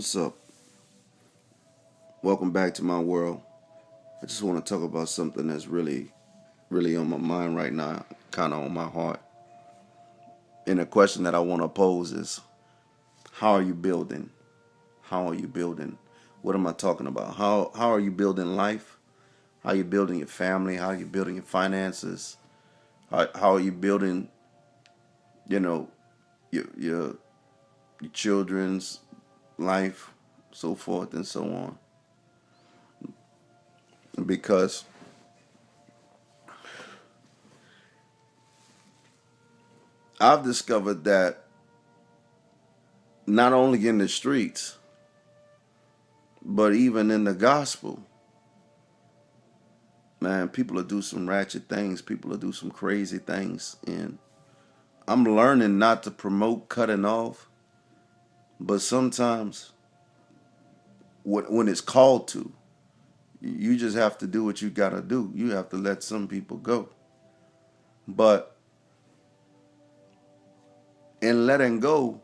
What's up? Welcome back to my world. I just want to talk about something that's really on my mind right now, kind of on my heart. And the question that I want to pose is, how are you building? How are you building? What am I talking about? How are you building life? How are you building your family? How are you building your finances? How are you building, you know, your children's life, so forth and so on? Because I've discovered that not only in the streets, but even in the gospel, man, people will do some ratchet things. People will do some crazy things. And I'm learning not to promote cutting off, but sometimes when it's called to, you just have to do what you got to do. You have to let some people go. But in letting go,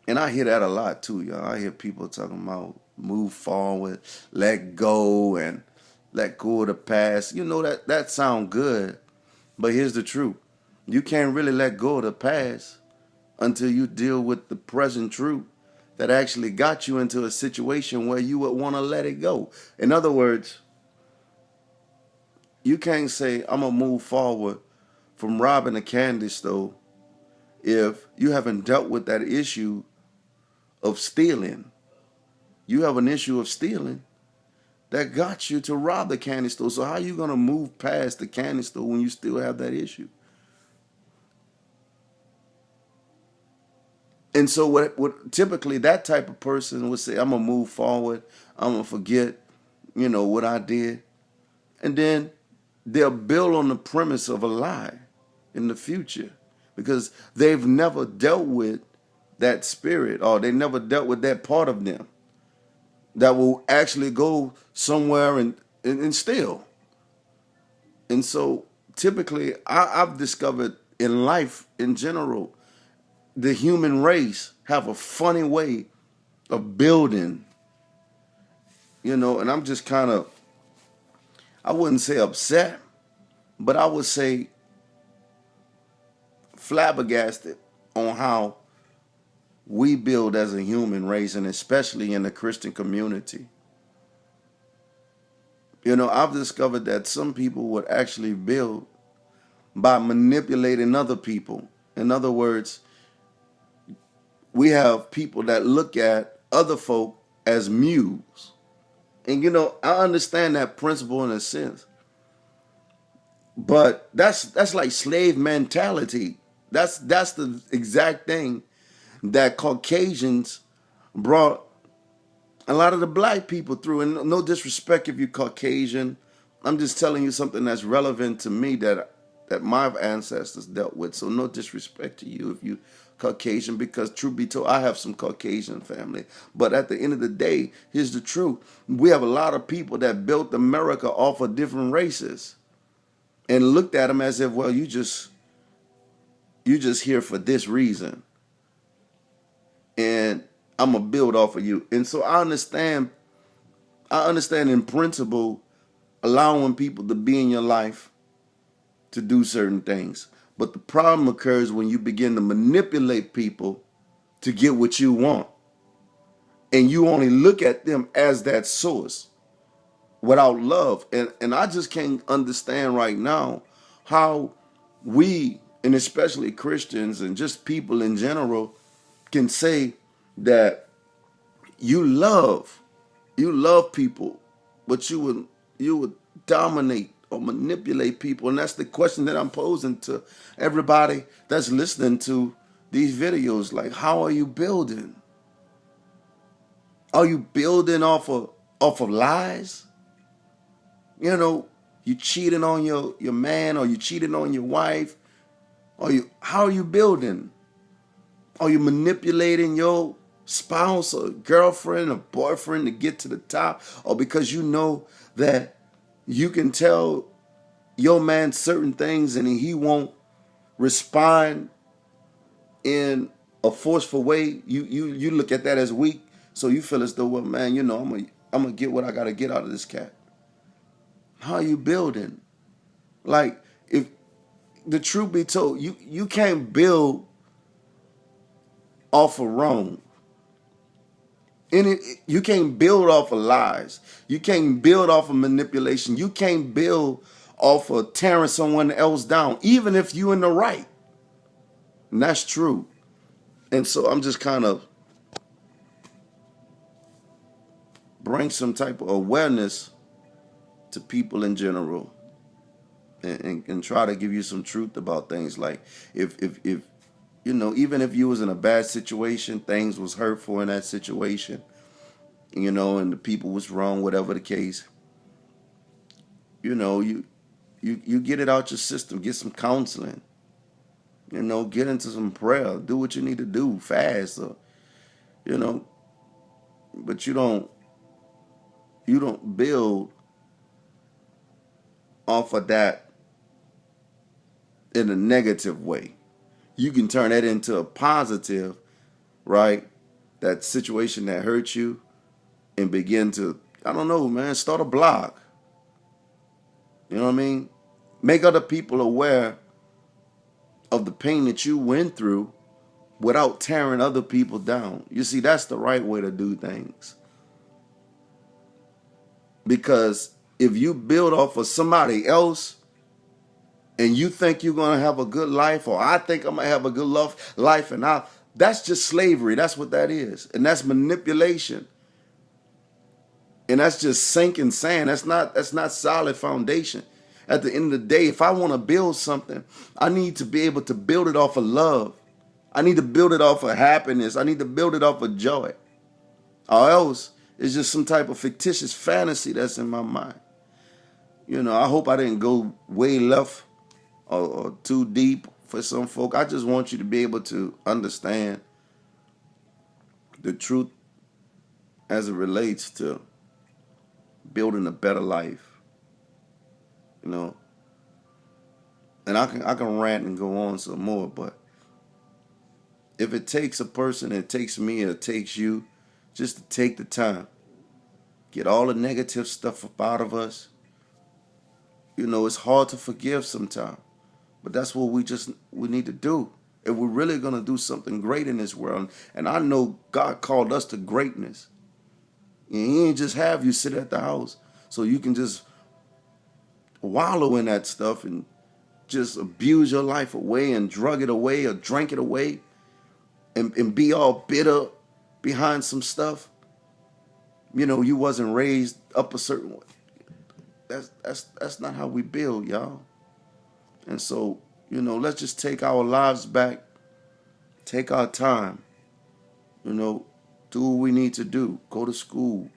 and I hear that a lot too, y'all. I hear people talking about move forward, let go, and let go of the past. You know that sound good, but here's the truth: you can't really let go of the past until you deal with the present truth that actually got you into a situation where you would want to let it go. In other words, you can't say I'm gonna move forward from robbing a candy store if you haven't dealt with that issue of stealing. You have an issue of stealing that got you to rob the candy store. So how are you gonna move past the candy store when you still have that issue? And so what typically that type of person would say, I'm gonna move forward, I'm gonna forget, what I did. And then they'll build on the premise of a lie in the future because they've never dealt with that spirit or they never dealt with that part of them that will actually go somewhere and steal. And so typically, I've discovered in life in general, the human race have a funny way of building, and I'm just kind of, I wouldn't say upset, but I would say flabbergasted on how we build as a human race, and especially in the Christian community. I've discovered that some people would actually build by manipulating other people. In other words, we have people that look at other folk as mules. And I understand that principle in a sense. But that's like slave mentality. That's the exact thing that Caucasians brought a lot of the black people through. And no disrespect if you're Caucasian. I'm just telling you something that's relevant to me that my ancestors dealt with. So no disrespect to you if you Caucasian, because truth be told, I have some Caucasian family. But at the end of the day, here's the truth. We have a lot of people that built America off of different races and looked at them as if, well, you just here for this reason. And I'm gonna build off of you. And so I understand in principle allowing people to be in your life to do certain things. But the problem occurs when you begin to manipulate people to get what you want. And you only look at them as that source without love. And I just can't understand right now how we, and especially Christians and just people in general, can say that you love people, but you would dominate or manipulate people. And that's the question that I'm posing to everybody that's listening to these videos. Like, how are you building? Are you building off of lies? You cheating on your man, or you cheating on your wife? How are you building? Are you manipulating your spouse or girlfriend or boyfriend to get to the top? Or because you know that you can tell your man certain things and he won't respond in a forceful way, you look at that as weak. So you feel as though, well, man, I'm gonna get what I gotta get out of this cat. How are you building? Like, if the truth be told, you can't build off of wrong. You can't build off of lies. You can't build off of manipulation. You can't build off of tearing someone else down, even if you're in the right. And that's true. And so I'm just kind of bring some type of awareness to people in general, and try to give you some truth about things. Like, if even if you was in a bad situation, things was hurtful in that situation, and the people was wrong, whatever the case, you get it out your system, get some counseling, get into some prayer, do what you need to do, fast, or, you know, but you don't build off of that in a negative way. You can turn that into a positive, right? That situation that hurt you, and begin to, I don't know, man, start a blog. You know what I mean? Make other people aware of the pain that you went through without tearing other people down. You see, that's the right way to do things. Because if you build off of somebody else and you think you're going to have a good life, or I think I'm going to have a good life, and that's just slavery. That's what that is. And that's manipulation. And that's just sinking sand. That's not solid foundation. At the end of the day, if I want to build something, I need to be able to build it off of love. I need to build it off of happiness. I need to build it off of joy. Or else it's just some type of fictitious fantasy that's in my mind. I hope I didn't go way left or too deep for some folk. I just want you to be able to understand the truth as it relates to building a better life. And I can rant and go on some more, but if it takes a person, it takes me, it takes you, just to take the time, get all the negative stuff up out of us. It's hard to forgive sometimes, but that's what we need to do if we're really going to do something great in this world. And I know God called us to greatness. And He ain't just have you sit at the house so you can just wallow in that stuff and just abuse your life away and drug it away or drink it away and be all bitter behind some stuff. You wasn't raised up a certain way. That's not how we build, y'all. And so, let's just take our lives back, take our time, do what we need to do, go to school,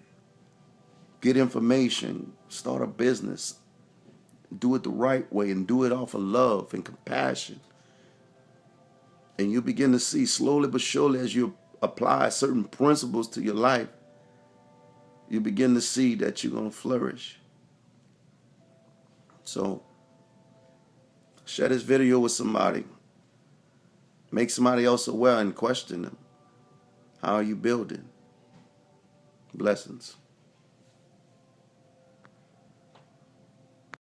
get information, start a business, do it the right way, and do it off of love and compassion. And you begin to see slowly but surely, as you apply certain principles to your life, you begin to see that you're going to flourish. So, share this video with somebody. Make somebody else aware and question them. How are you building? Blessings.